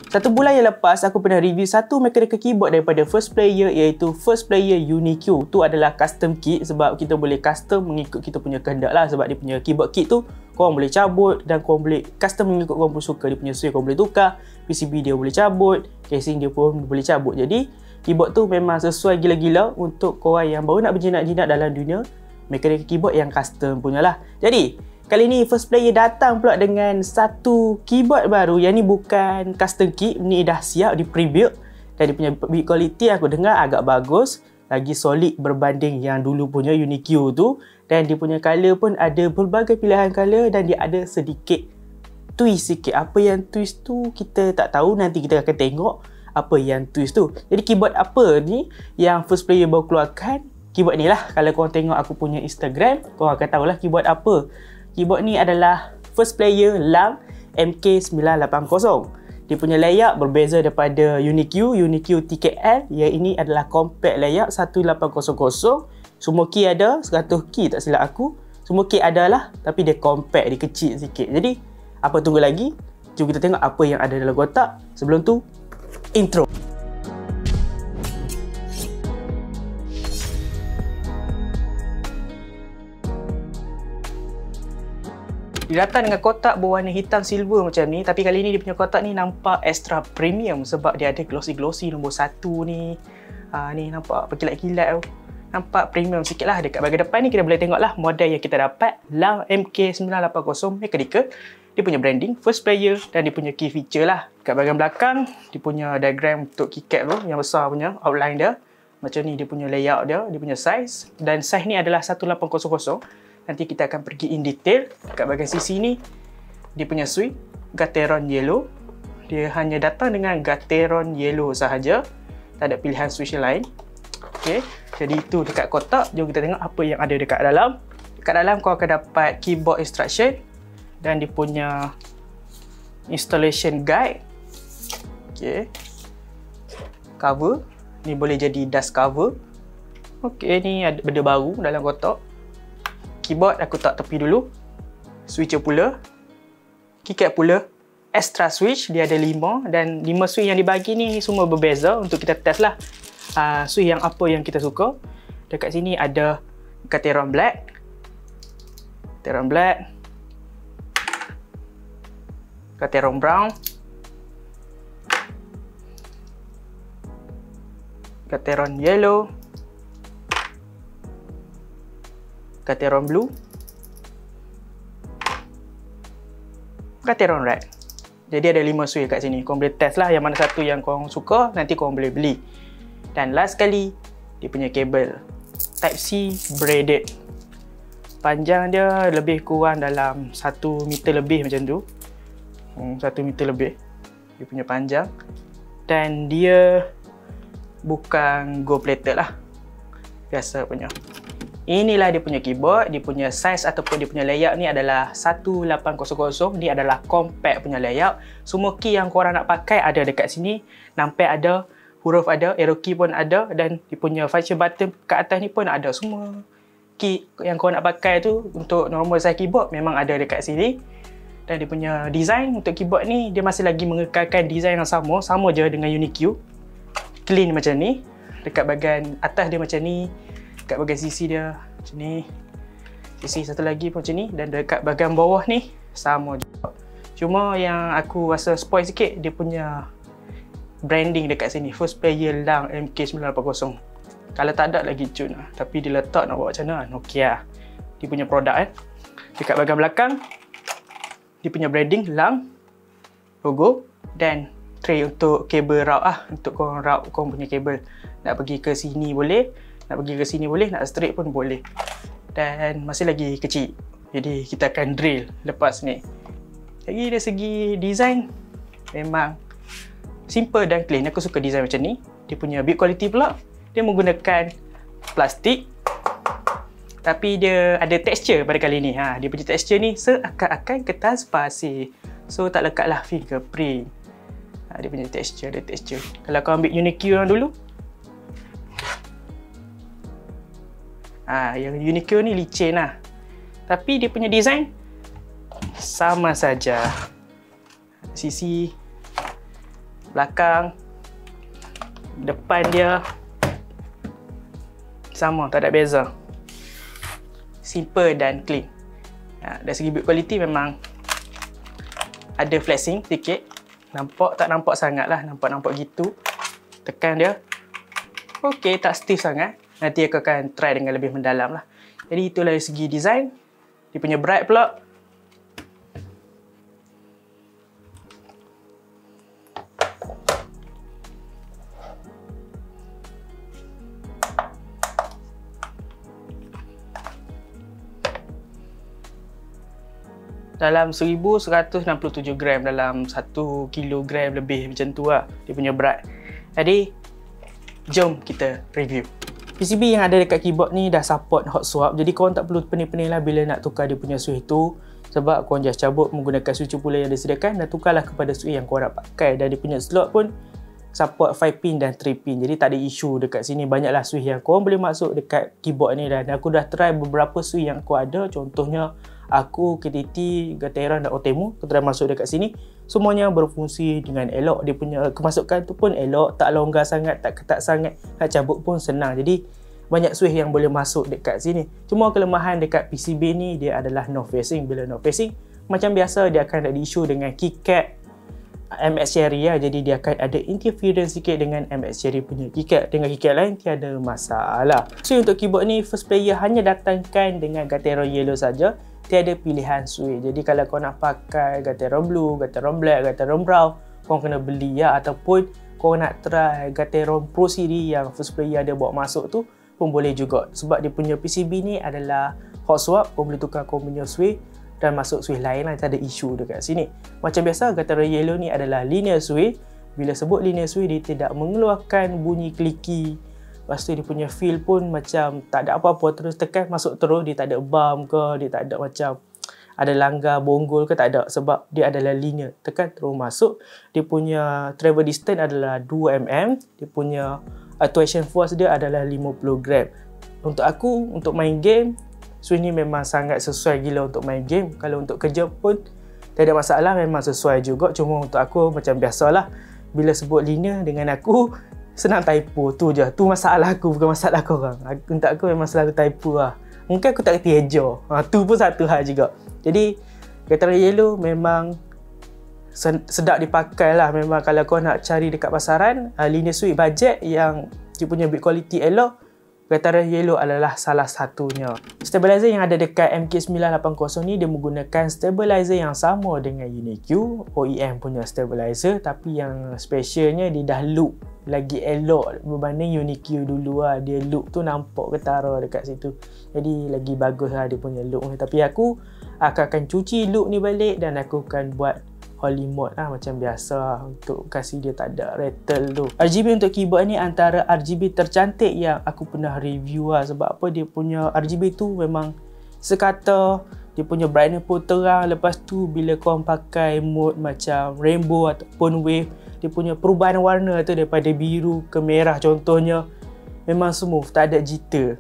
1 bulan yang lepas, aku pernah review satu mechanical keyboard daripada First Player, iaitu First Player UniQ. Tu adalah custom kit sebab kita boleh custom mengikut kita punya kehendak lah. Sebab dia punya keyboard kit tu, korang boleh cabut dan korang boleh custom mengikut korang suka. Dia punya switch korang boleh tukar, PCB dia boleh cabut, casing dia pun boleh cabut. Jadi, keyboard tu memang sesuai gila-gila untuk korang yang baru nak berjinak-jinak dalam dunia mechanical keyboard yang custom punya lah. Jadi, kali ni First Player datang pula dengan satu keyboard baru. Yang ni bukan custom kit, ni dah siap di pre-build. Dan dia punya build quality aku dengar agak bagus, lagi solid berbanding yang dulu punya UniQ tu. Dan dia punya colour pun ada pelbagai pilihan colour dan dia ada sedikit twist sikit. Apa yang twist tu kita tak tahu, nanti kita akan tengok apa yang twist tu. Jadi keyboard apa ni yang First Player baru keluarkan? Keyboard ni lah. Kalau korang tengok aku punya Instagram, korang akan tahulah keyboard apa. Keyboard ni adalah First Player Lang MK980. Dia punya layout berbeza daripada UniQ TKL. Yang ini adalah compact layout 1800. Semua key ada, 100 key tak silap aku. Semua key ada lah, tapi dia compact, dia kecil sikit. Jadi, apa tunggu lagi? Jom kita tengok apa yang ada dalam kotak. Sebelum tu, intro. Dia datang dengan kotak berwarna hitam silver macam ni. Tapi kali ni dia punya kotak ni nampak extra premium sebab dia ada glossy-glossy nombor 1 ni. Ni nampak berkilat-kilat tu. Nampak premium sikit lah. Dekat bahagian depan ni kita boleh tengok lah model yang kita dapat. Lang MK980 mechanical. Dia punya branding First Player dan dia punya key feature lah. Dekat bahagian belakang, dia punya diagram untuk keycap tu. Yang besar punya outline dia. Macam ni dia punya layout dia. Dia punya size. Dan size ni adalah 1800. Nanti kita akan pergi in detail. Kat bahagian sisi ni, dia punya switch Gateron Yellow. Dia hanya datang dengan Gateron Yellow sahaja. Tak ada pilihan switch lain. Okay. Jadi itu dekat kotak. Jom kita tengok apa yang ada dekat dalam. Dekat dalam kau akan dapat keyboard instruction. Dan dia punya installation guide. Okay. Cover. Ni boleh jadi dust cover. Okay, ni ada benda baru dalam kotak. Keyboard aku tak tepi dulu. Switcher pula. Keycap pula. Extra switch. Dia ada 5. Dan 5 switch yang dibagi ni semua berbeza. Untuk kita test lah. Switch yang apa yang kita suka. Dekat sini ada Gateron Black. Gateron Black. Gateron Brown. Gateron Yellow. Gateron Blue, Gateron Red. Jadi ada 5 switch kat sini. Korang boleh test lah yang mana satu yang korang suka. Nanti korang boleh beli. Dan last sekali, dia punya kabel Type-C braided. Panjang dia lebih kurang dalam 1 meter lebih macam tu. 1 meter lebih dia punya panjang. Dan dia bukan gold plated lah. Biasa punya. Inilah dia punya keyboard. Dia punya size ataupun dia punya layout ni adalah 1800. Ni adalah compact punya layout. Semua key yang korang nak pakai ada dekat sini. Numpad ada, huruf ada, arrow key pun ada. Dan dia punya function button kat atas ni pun ada. Semua key yang korang nak pakai tu untuk normal size keyboard memang ada dekat sini. Dan dia punya design untuk keyboard ni, dia masih lagi mengekalkan design yang sama. Sama je dengan UniQ. Clean macam ni. Dekat bahagian atas dia macam ni. Dekat bahagian sisi dia macam ni. Sisi satu lagi pun macam ni. Dan dekat bahagian bawah ni sama juga. Cuma yang aku rasa spoil sikit, dia punya branding dekat sini. First Player Lang MK980. Kalau tak ada lagi cun lah. Tapi dia letak nak buat macam mana, Nokia. Dia punya produk Dekat bahagian belakang, dia punya branding Lang, logo dan tray untuk kabel route lah. Untuk korang route korang punya kabel. Nak pergi ke sini boleh. Nak pergi ke sini boleh, nak straight pun boleh. Dan masih lagi kecil. Jadi kita akan drill lepas ni. Jadi dari segi design memang simple dan clean. Aku suka design macam ni. Dia punya build quality pula, dia menggunakan plastik. Tapi dia ada texture pada kali ni. Dia punya texture ni seakan-akan kertas pasir. So tak lekatlah fingerprint. Dia punya texture, ada texture. Kalau kau ambil UniQ yang dulu, yang UniQ ni licin lah. Tapi dia punya design sama saja. Sisi belakang, depan dia sama, tak ada beza. Simple dan clean. Dari segi build quality memang ada flexing sikit. Nampak tak nampak sangat lah, nampak gitu. Tekan dia. Okey, tak stiff sangat. Nanti aku akan try dengan lebih mendalam lah. Jadi itulah dari segi design. Dia punya bright pula. Dalam 1167 gram, dalam 1 kilogram lebih macam tu lah dia punya berat. Jadi jom kita review. PCB yang ada dekat keyboard ni dah support hot swap, jadi korang tak perlu pening-pening lah bila nak tukar dia punya switch tu, sebab korang just cabut menggunakan switch pula yang disediakan dan tukarlah kepada switch yang korang nak pakai. Dan dia punya slot pun support 5 pin dan 3 pin, jadi tak ada isu dekat sini. Banyaklah switch yang korang boleh masuk dekat keyboard ni, dan aku dah try beberapa switch yang aku ada. Contohnya aku, KTT, Gateron dan Otemu, aku try masuk dekat sini. Semuanya berfungsi dengan elok. Dia punya kemasukan tu pun elok, tak longgar sangat, tak ketat sangat. Nak cabut pun senang. Jadi banyak switch yang boleh masuk dekat sini. Cuma kelemahan dekat PCB ni dia adalah north facing. Bila north facing, macam biasa dia akan ada isu dengan keycap MX Cherry ya. Jadi dia akan ada interference sikit dengan MX Cherry punya keycap. Dengan keycap lain tiada masalah. So untuk keyboard ni first player hanya datangkan dengan Gateron Yellow saja. Tiada pilihan switch. Jadi kalau kau nak pakai Gateron Blue, Gateron Black, Gateron Brown, kau kena beli ya. Ataupun kau nak try Gateron Pro Series yang first player dia bawa masuk tu pun boleh juga. Sebab dia punya PCB ni adalah hot swap. Kau boleh tukar kau punya switch dan masuk switch lain lah. Tak ada isu dekat sini. Macam biasa Gateron Yellow ni adalah linear switch. Bila sebut linear switch dia tidak mengeluarkan bunyi kliki. Lepas tu dia punya feel pun macam tak ada apa-apa, terus tekan masuk terus. Dia tak ada bump ke, dia tak ada macam ada langgar bonggol ke, tak ada. Sebab dia adalah linear, tekan terus masuk. Dia punya travel distance adalah 2mm. Dia punya actuation force dia adalah 50 gram. Untuk aku, untuk main game, switch ni memang sangat sesuai gila untuk main game. Kalau untuk kerja pun tak ada masalah, memang sesuai juga. Cuma untuk aku macam biasalah, bila sebut linear dengan aku senang typo, tu je. Tu masalah aku, bukan masalah korang. Untuk aku memang selalu typo lah. Mungkin aku tak kerti ejo. Tu pun satu hal juga. Jadi Gateron Yellow memang sedap dipakai lah. Memang kalau kau nak cari dekat pasaran linear switch budget yang dia punya build quality elok, Gateron Yellow adalah salah satunya. Stabilizer yang ada dekat MK980 ni dia menggunakan stabilizer yang sama dengan UniQ, OEM punya stabilizer, tapi yang specialnya dia dah loop lagi elok berbanding UniQ dulu lah. Dia loop tu nampak ketara dekat situ. Jadi lagi bagus lah dia punya loop ni. Tapi aku akan cuci loop ni balik dan aku akan buat holy mode lah macam biasa untuk kasih dia tak ada rattle tu. RGB untuk keyboard ni antara RGB tercantik yang aku pernah review lah. Sebab apa, dia punya RGB tu memang sekata, dia punya brightness pun terang. Lepas tu bila korang pakai mode macam rainbow ataupun wave, dia punya perubahan warna tu daripada biru ke merah contohnya memang smooth, tak ada jitter.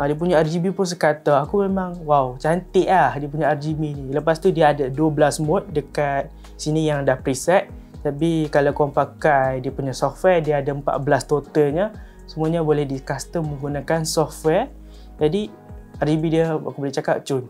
Dia punya RGB pun sekata. Aku memang wow, cantik lah dia punya RGB ni. Lepas tu dia ada 12 mode dekat sini yang dah preset. Tapi kalau korang pakai dia punya software, dia ada 14 totalnya. Semuanya boleh di custom menggunakan software. Jadi RGB dia aku boleh cakap cun.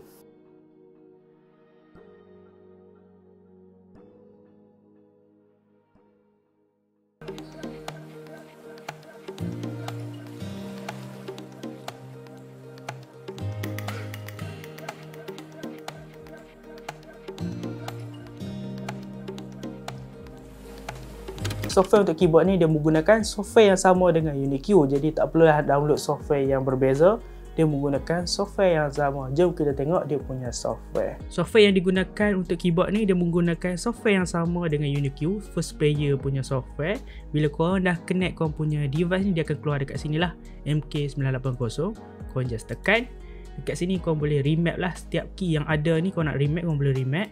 Software untuk keyboard ni dia menggunakan software yang sama dengan UniQ. Jadi tak perlulah download software yang berbeza. Dia menggunakan software yang sama. Jom kita tengok dia punya software. Software yang digunakan untuk keyboard ni dia menggunakan software yang sama dengan UniQ, first player punya software. Bila korang dah connect korang punya device ni, dia akan keluar dekat sini lah, MK980. Korang just tekan. Dekat sini korang boleh remap lah setiap key yang ada ni. Korang nak remap, korang boleh remap.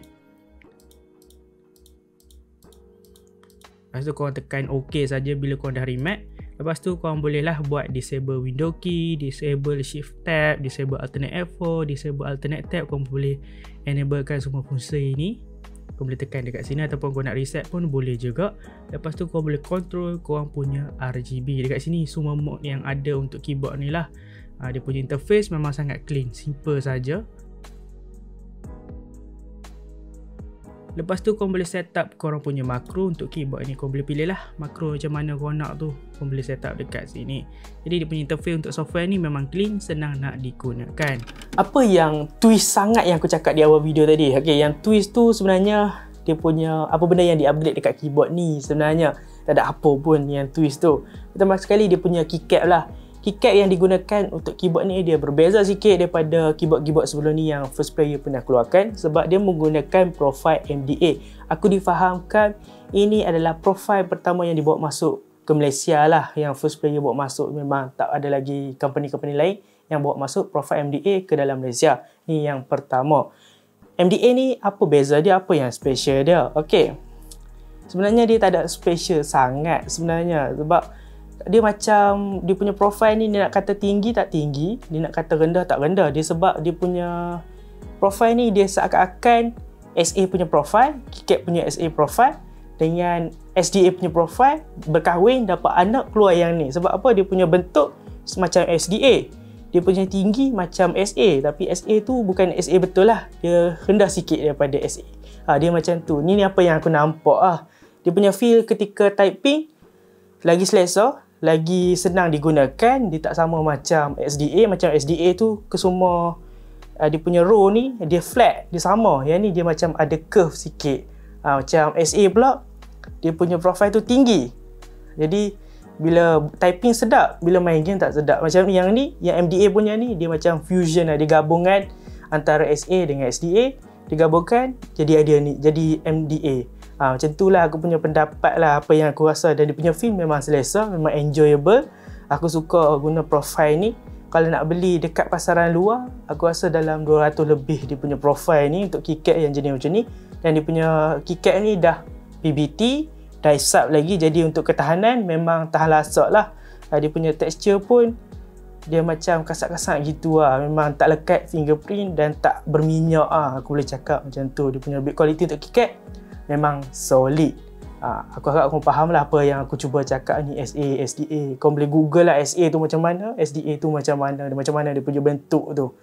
Lepas tu korang tekan OK saja bila korang dah remap. Lepas tu korang bolehlah buat disable window key, disable shift tab, disable alternate F4, disable alternate tab. Korang boleh enablekan semua fungsi ini. Kau boleh tekan dekat sini ataupun kau nak reset pun boleh juga. Lepas tu kau boleh control korang punya RGB. Dekat sini semua mode yang ada untuk keyboard ni lah. Dia punya interface memang sangat clean, simple saja. Lepas tu kau boleh set up korang punya makro untuk keyboard ni. Kau boleh pilih lah makro macam mana kau nak tu. Kau boleh set up dekat sini. Jadi dia punya interface untuk software ni memang clean, senang nak digunakan. Apa yang twist sangat yang aku cakap di awal video tadi? Okay, yang twist tu sebenarnya dia punya apa benda yang di-upgrade dekat keyboard ni sebenarnya. Tak ada apa pun yang twist tu. Pertama sekali dia punya keycap lah. Keycap yang digunakan untuk keyboard ni dia berbeza sikit daripada keyboard-keyboard sebelum ni yang First Player pernah keluarkan sebab dia menggunakan profile MDA. Aku difahamkan ini adalah profile pertama yang dibawa masuk ke Malaysia lah, yang First Player bawa masuk. Memang tak ada lagi company-company lain yang bawa masuk profile MDA ke dalam Malaysia. Ni yang pertama. MDA ni apa beza dia, apa yang special dia? Okey. Sebenarnya dia tak ada special sangat sebenarnya sebab dia macam dia punya profile ni, dia nak kata tinggi tak tinggi, dia nak kata rendah tak rendah. Dia sebab dia punya profile ni dia seakan-akan SA punya profile, keycap punya SA profile dengan SDA punya profile berkahwin dapat anak keluar yang ni. Sebab apa? Dia punya bentuk semacam SDA, dia punya tinggi macam SA, tapi SA tu bukan SA betul lah, dia rendah sikit daripada SA. Dia macam tu. Ni apa yang aku nampak lah. Dia punya feel ketika typing lagi selesa, lagi senang digunakan. Dia tak sama macam SDA. Macam SDA tu kesemua dia punya row ni dia flat, dia sama. Yang ni dia macam ada curve sikit. Macam SA pula dia punya profile tu tinggi, jadi bila typing sedap, bila main game tak sedap. Macam yang ni, yang MDA punya ni dia macam fusion lah, dia gabungan antara SA dengan SDA, digabungkan jadi ada ni, jadi MDA. Macam tu lah aku punya pendapat lah, apa yang aku rasa. Dan dia punya feel memang selesa, memang enjoyable. Aku suka guna profile ni. Kalau nak beli dekat pasaran luar, aku rasa dalam 200 lebih dia punya profile ni untuk keycap yang jenis macam ni. Dan dia punya keycap ni dah PBT, dah sub lagi, jadi untuk ketahanan memang tahan lasak lah. Dia punya texture pun dia macam kasar-kasar gitu lah. Memang tak lekat fingerprint dan tak berminyak aku boleh cakap macam tu. Dia punya build quality untuk keycap memang solid. Aku harap kau faham lah apa yang aku cuba cakap ni. SA, SDA, kau boleh google lah SA tu macam mana, SDA tu macam mana dia punya bentuk tu.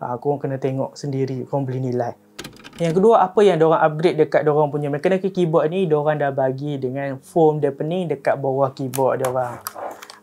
Kau kena tengok sendiri, kau boleh nilai. Yang kedua, apa yang diorang upgrade dekat diorang punya mechanical keyboard ni, diorang dah bagi dengan foam deepening dekat bawah keyboard diorang.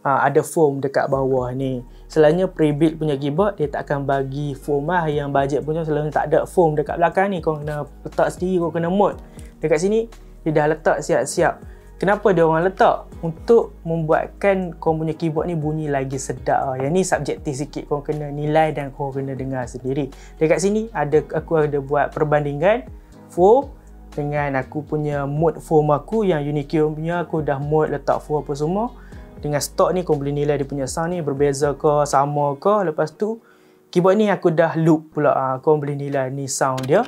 Ada foam dekat bawah ni. Selalunya pre-build punya keyboard dia tak akan bagi foam lah. Yang budget punya selalunya tak ada foam dekat belakang ni. Kau kena letak sendiri, kau kena mod. Dekat sini dia dah letak siap-siap. Kenapa dia orang letak? Untuk membuatkan kau punya keyboard ni bunyi lagi sedap. Yang ni subjektif sikit, kau kena nilai dan kau kena dengar sendiri. Dekat sini aku ada buat perbandingan foam dengan aku punya mod foam aku yang Unicure punya. Aku dah mod, letak foam apa semua. Dengan stok ni kau boleh nilai dia punya sound ni berbeza ke, sama ke. Lepas tu keyboard ni aku dah loop pula. Kau boleh nilai ni sound dia.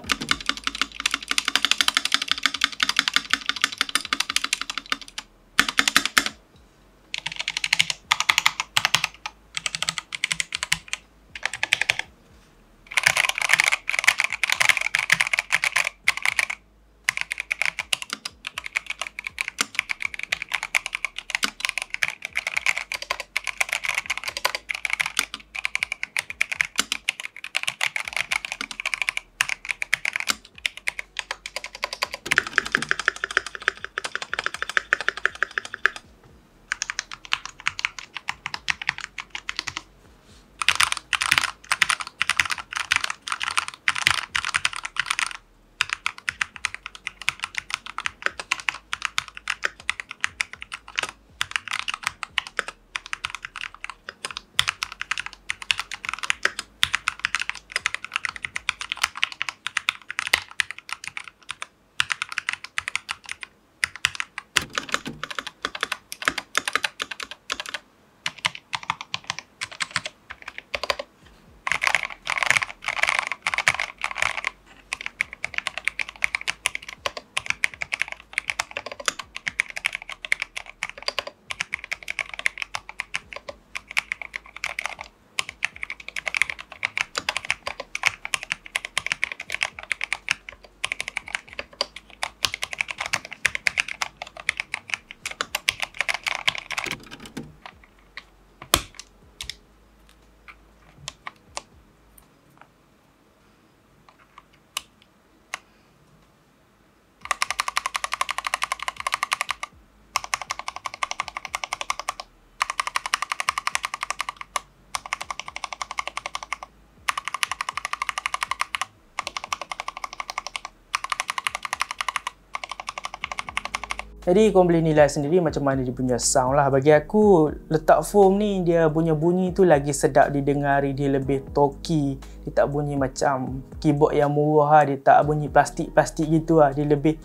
Jadi korang boleh nilai sendiri macam mana dia punya sound lah. Bagi aku, letak foam ni dia punya bunyi tu lagi sedap didengari. Dia lebih talky. Dia tak bunyi macam keyboard yang murah. Dia tak bunyi plastik-plastik gitu lah. Dia lebih,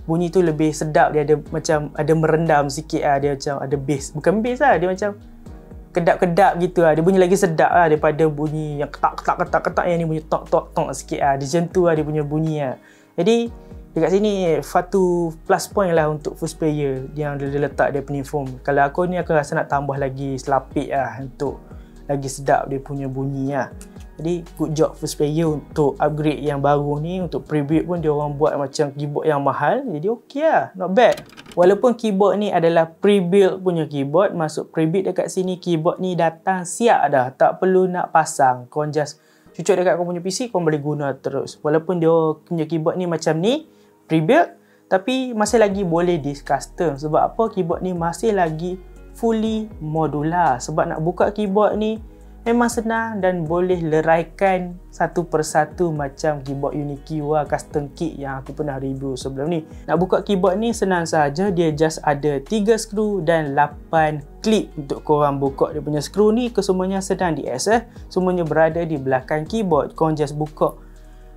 bunyi tu lebih sedap. Dia ada macam, ada merendam sikit lah. Dia macam ada bass. Bukan bass lah, dia macam kedap-kedap gitu lah. Dia bunyi lagi sedap lah daripada bunyi yang ketak-ketak yang ni bunyi tok-tok-tok sikit lah. Dia macam tu lah dia punya bunyi lah. Jadi dekat sini satu plus point lah untuk first player yang dia letak dia punya foam. Kalau aku ni aku rasa nak tambah lagi selapik lah untuk lagi sedap dia punya bunyi lah. Jadi good job first player untuk upgrade yang baru ni. Untuk pre-build pun dia orang buat macam keyboard yang mahal. Jadi okey lah, not bad. Walaupun keyboard ni adalah pre-build punya keyboard, masuk pre-build dekat sini keyboard ni datang siap dah. Tak perlu nak pasang. Korang just cucuk dekat korang punya PC, korang boleh guna terus. Walaupun dia punya keyboard ni macam ni, pre-build, tapi masih lagi boleh di custom. Sebab apa? Keyboard ni masih lagi fully modular. Sebab nak buka keyboard ni memang senang dan boleh leraikan satu persatu macam keyboard UniQ custom kit yang aku pernah review sebelum ni. Nak buka keyboard ni senang saja. Dia just ada 3 skru dan 8 klip untuk korang buka dia punya skru ni. Kesemuanya sedang di access. Semuanya berada di belakang keyboard. Korang just buka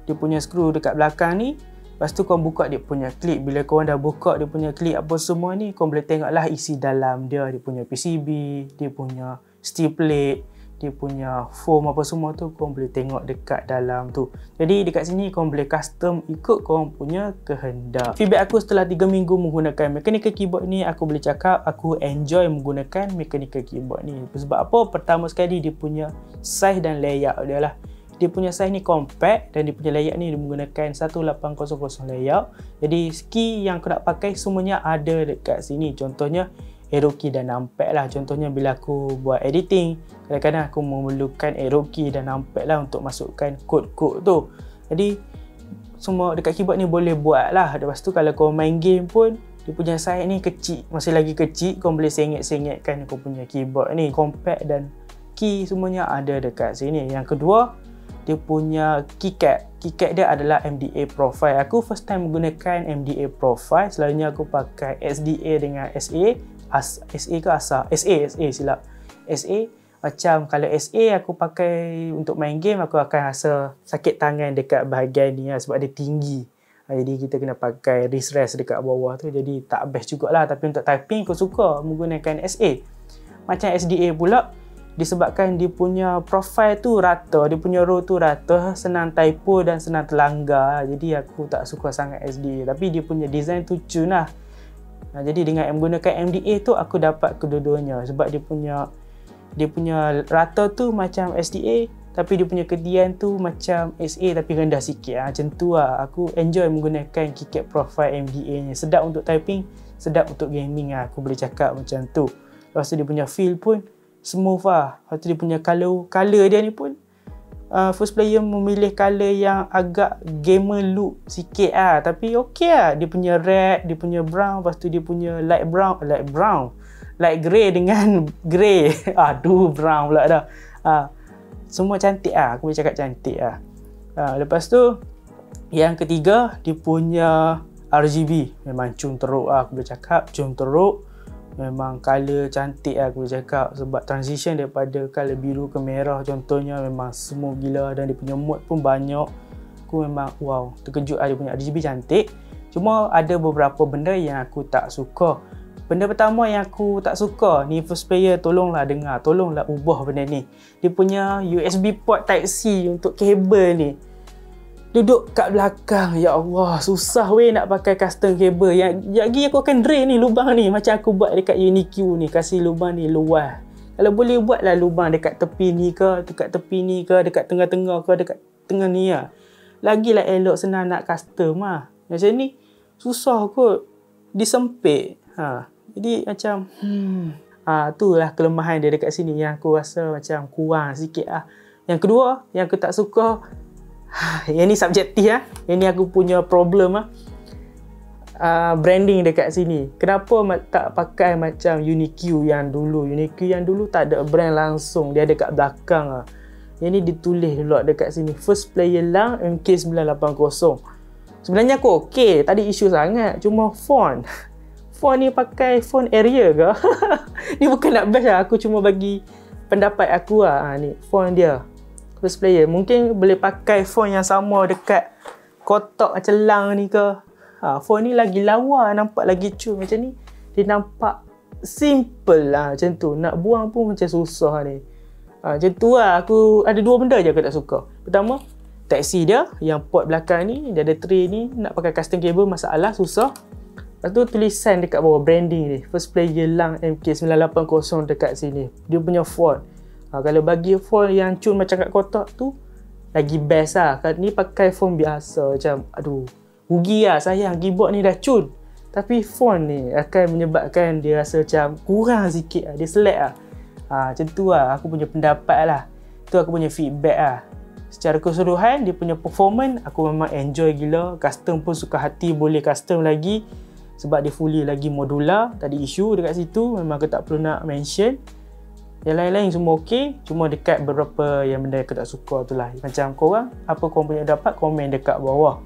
dia punya skru dekat belakang ni. Lepas tu korang buka dia punya klip. Bila korang dah buka dia punya klip apa semua ni, korang boleh tengoklah isi dalam dia. Dia punya PCB, dia punya steel plate, dia punya foam apa semua tu korang boleh tengok dekat dalam tu. Jadi dekat sini korang boleh custom ikut korang punya kehendak. Feedback aku setelah 3 minggu menggunakan mechanical keyboard ni, aku boleh cakap aku enjoy menggunakan mechanical keyboard ni. Sebab apa? Pertama sekali dia punya size dan layout dia lah. Dia punya size ni compact dan dia punya layout ni dia menggunakan 1800 layout. Jadi key yang aku nak pakai semuanya ada dekat sini. Contohnya arrow key dan numpad lah. Contohnya bila aku buat editing, kadang-kadang aku memerlukan arrow key dan numpad lah untuk masukkan kod-kod tu. Jadi semua dekat keyboard ni boleh buat lah. Lepas tu kalau kau main game pun, dia punya size ni kecil, masih lagi kecil. Kau boleh sengit-sengitkan kau punya keyboard ni. Compact dan key semuanya ada dekat sini. Yang kedua, dia punya keycap. Keycap dia adalah MDA profile. Aku first time menggunakan MDA profile. Selalunya aku pakai SDA dengan SA. SA ke ASA? SA silap. SA. Macam kalau SA aku pakai untuk main game, aku akan rasa sakit tangan dekat bahagian ni lah, sebab dia tinggi. Jadi kita kena pakai wrist rest dekat bawah tu. Jadi tak best jugalah. Tapi untuk typing aku suka menggunakan SA. Macam SDA pula, disebabkan dia punya profile tu rata, dia punya row tu rata, senang typo dan senang terlanggar. Jadi aku tak suka sangat SDA. Tapi dia punya design tu cun lah. Jadi dengan menggunakan MDA tu aku dapat kedua-duanya. Sebab dia punya rata tu macam SDA, tapi dia punya kedian tu macam SA tapi rendah sikit. Macam tu lah. Aku enjoy menggunakan keycap profile MDA ni. Sedap untuk typing, sedap untuk gaming lah. Aku boleh cakap macam tu. Lepas tu dia punya feel pun smooth lah. Lepas tu dia punya colour dia ni pun first player memilih colour yang agak gamer look sikit lah. Tapi ok lah. Dia punya red, dia punya brown, lepas tu dia punya light grey dengan grey. Aduh, brown pula dah. Semua cantik lah. Aku boleh cakap cantik lah. Lepas tu yang ketiga, dia punya RGB. Memang cum teruk lah. Aku boleh cakap cum teruk. Memang colour cantik lah aku boleh cakap. Sebab transition daripada colour biru ke merah contohnya memang smooth gila. Dan dia punya mode pun banyak. Aku memang wow, terkejut lah dia punya RGB cantik. Cuma ada beberapa benda yang aku tak suka. Benda pertama yang aku tak suka ni, first player tolonglah dengar, tolonglah ubah benda ni. Dia punya USB port type C untuk kabel ni duduk kat belakang. Ya Allah, susah weh nak pakai custom kabel. Yang lagi aku akan drain ni lubang ni macam aku buat dekat UniQ ni, kasih lubang ni luas. Kalau boleh buatlah lubang dekat tepi ni ke, dekat tepi ni ke, dekat tengah-tengah ke, dekat tengah ni lah. Lagilah elok, senang nak custom lah. Macam ni susah kot, disempit. Jadi macam itulah kelemahan dia dekat sini yang aku rasa macam kurang sikit lah. Yang kedua yang aku tak suka, yang ni subjektif lah. Yang ni aku punya problem lah. Branding dekat sini. Kenapa tak pakai macam UniQ yang dulu? UniQ yang dulu tak ada brand langsung, dia ada kat belakang lah. Yang ni ditulis dulu dekat sini, First Player Lang MK980. Sebenarnya aku okey, tak ada isu sangat. Cuma font phone ni pakai phone Area ke? Ni bukan nak bash lah, aku cuma bagi pendapat aku lah. Ni phone dia first player, mungkin boleh pakai phone yang sama dekat kotak macam lang ni ke. Phone ni lagi lawa, nampak lagi cun macam ni. Dia nampak simple lah macam tu, nak buang pun macam susah ni. Macam tu lah, aku ada dua benda je aku tak suka. Pertama, Type-C dia yang port belakang ni, dia ada tray ni, nak pakai custom cable masalah, susah. Lepas tu tulisan dekat bawah branding ni, first player Lang MK980 dekat sini. Dia punya font. Kalau bagi font yang cun macam kat kotak tu, lagi best lah. Kalau ni pakai font biasa macam, aduh, rugi lah sayang, keyboard ni dah cun. Tapi font ni akan menyebabkan dia rasa macam kurang sikit lah, dia select lah. Macam tu lah, aku punya pendapat lah. Tu aku punya feedback lah. Secara keseluruhan, dia punya performance, aku memang enjoy gila. Custom pun suka hati, boleh custom lagi. Sebab dia fully lagi modular, tak ada isu dekat situ, memang aku tak perlu nak mention. Yang lain-lain semua ok, cuma dekat beberapa yang benda aku tak suka tu lah. Macam korang, apa korang punya dapat, komen dekat bawah.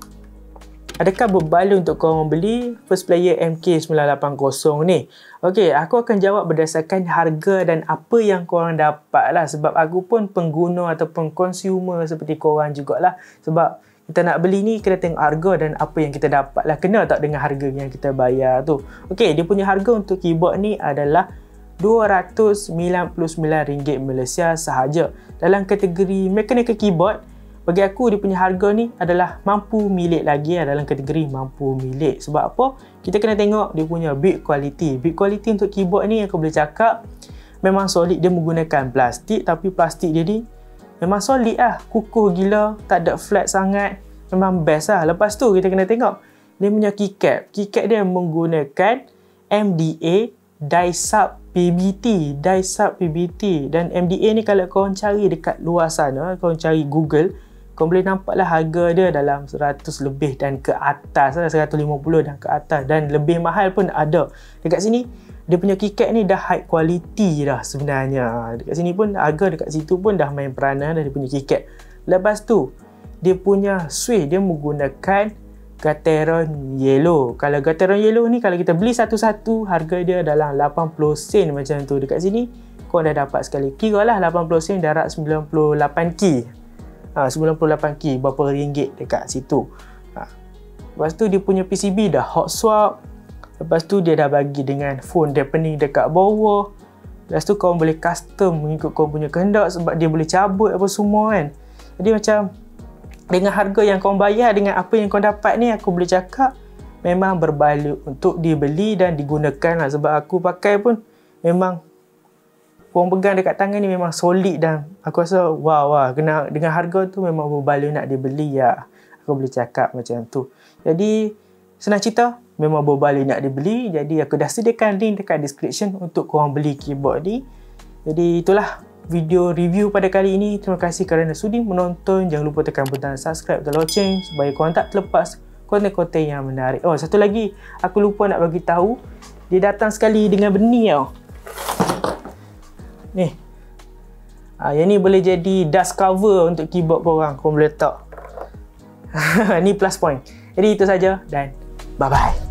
Adakah berbaloi untuk korang beli first player MK980 ni? Ok, aku akan jawab berdasarkan harga dan apa yang korang dapat lah. Sebab aku pun pengguna ataupun consumer seperti korang jugalah. Sebab kita nak beli ni kena tengok harga dan apa yang kita dapat lah. Kena tak dengan harga yang kita bayar tu. Ok, dia punya harga untuk keyboard ni adalah RM299 Malaysia sahaja. Dalam kategori mechanical keyboard, bagi aku dia punya harga ni adalah mampu milik lagi lah, dalam kategori mampu milik. Sebab apa? Kita kena tengok dia punya build quality. Build quality untuk keyboard ni aku boleh cakap memang solid. Dia menggunakan plastik, tapi plastik dia ni memang solid lah, kukuh gila, tak ada flat sangat, memang best lah. Lepas tu kita kena tengok dia punya keycap. Keycap dia menggunakan MDA Die-Sub PBT, Die-Sub PBT. Dan MDA ni kalau korang cari dekat luar sana, korang cari Google, korang boleh nampak lah harga dia dalam 100 lebih dan ke atas lah, 150 dan ke atas, dan lebih mahal pun ada. Dekat sini dia punya keycap ni dah high quality dah sebenarnya. Dekat sini pun harga dekat situ pun dah main peranan dah dia punya keycap. Lepas tu dia punya switch dia menggunakan Gateron Yellow. Kalau Gateron Yellow ni kalau kita beli satu-satu harga dia dalam 80 sen macam tu. Dekat sini kau dah dapat sekali. Kira lah 80 sen darat 98 key. 98 key berapa ringgit dekat situ. Lepas tu dia punya PCB dah hot swap. Lepas tu dia dah bagi dengan phone deepening dekat bawah. Lepas tu kau boleh custom mengikut kau punya kehendak sebab dia boleh cabut apa semua kan. Jadi macam dengan harga yang kau bayar dengan apa yang kau dapat ni, aku boleh cakap memang berbaloi untuk dibeli dan digunakan lah. Sebab aku pakai pun memang korang pegang dekat tangan ni memang solid dan aku rasa wow lah. Dengan harga tu memang berbaloi nak dibeli lah. Aku boleh cakap macam tu. Jadi senang cerita, memang berbaloi nak dibeli. Jadi aku dah sediakan link dekat description untuk korang beli keyboard ni. Jadi itulah video review pada kali ini. Terima kasih kerana sudi menonton. Jangan lupa tekan butang subscribe dan loceng supaya korang tak terlepas konten-konten yang menarik. Oh, satu lagi aku lupa nak bagi tahu, dia datang sekali dengan benih tau. Ni. Yang ni boleh jadi dust cover untuk keyboard korang. Korang boleh letak. Ni plus point. Jadi itu saja dan bye bye.